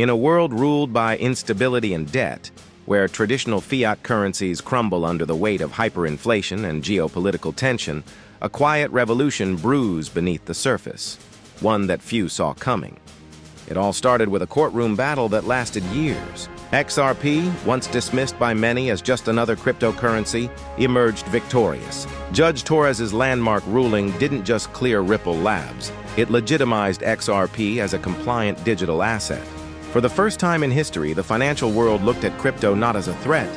In a world ruled by instability and debt, where traditional fiat currencies crumble under the weight of hyperinflation and geopolitical tension, a quiet revolution brews beneath the surface, one that few saw coming. It all started with a courtroom battle that lasted years. XRP, once dismissed by many as just another cryptocurrency, emerged victorious. Judge Torres's landmark ruling didn't just clear Ripple Labs, it legitimized XRP as a compliant digital asset. For the first time in history, the financial world looked at crypto not as a threat,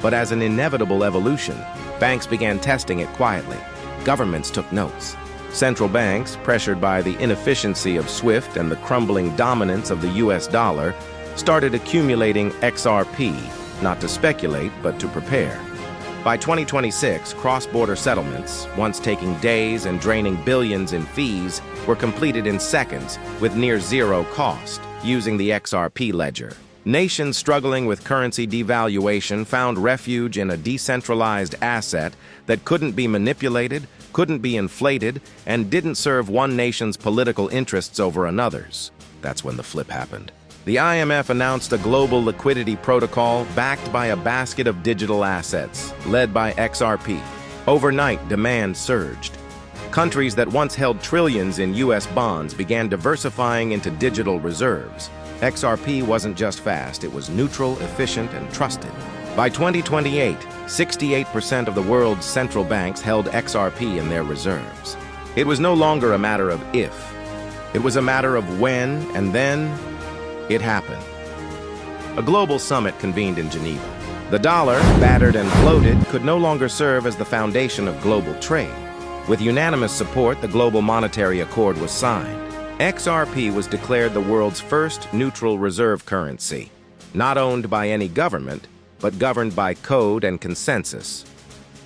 but as an inevitable evolution. Banks began testing it quietly. Governments took notes. Central banks, pressured by the inefficiency of SWIFT and the crumbling dominance of the US dollar, started accumulating XRP, not to speculate, but to prepare. By 2026, cross-border settlements, once taking days and draining billions in fees, were completed in seconds with near zero cost, using the XRP ledger. Nations struggling with currency devaluation found refuge in a decentralized asset that couldn't be manipulated, couldn't be inflated, and didn't serve one nation's political interests over another's. That's when the flip happened. The IMF announced a global liquidity protocol backed by a basket of digital assets, led by XRP. Overnight, demand surged. Countries that once held trillions in US bonds began diversifying into digital reserves. XRP wasn't just fast, it was neutral, efficient, and trusted. By 2028, 68% of the world's central banks held XRP in their reserves. It was no longer a matter of if. It was a matter of when, and then it happened. A global summit convened in Geneva. The dollar, battered and bloated, could no longer serve as the foundation of global trade. With unanimous support, the Global Monetary Accord was signed. XRP was declared the world's first neutral reserve currency, not owned by any government, but governed by code and consensus.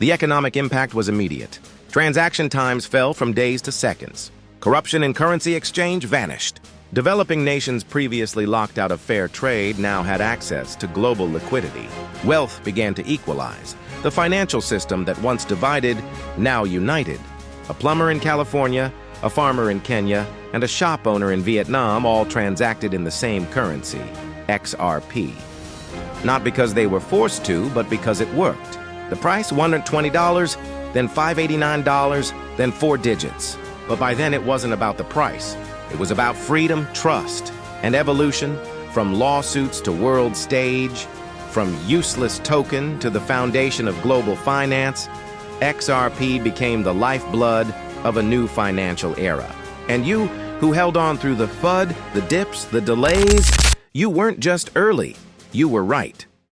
The economic impact was immediate. Transaction times fell from days to seconds. Corruption in currency exchange vanished. Developing nations previously locked out of fair trade now had access to global liquidity. Wealth began to equalize. The financial system that once divided now united. A plumber in California, a farmer in Kenya, and a shop owner in Vietnam all transacted in the same currency, XRP. Not because they were forced to, but because it worked. The price, $120, then $589, then 4 digits. But by then it wasn't about the price. It was about freedom, trust, and evolution, from lawsuits to world stage, from useless token to the foundation of global finance. XRP became the lifeblood of a new financial era. And you, who held on through the FUD, the dips, the delays, you weren't just early, you were right.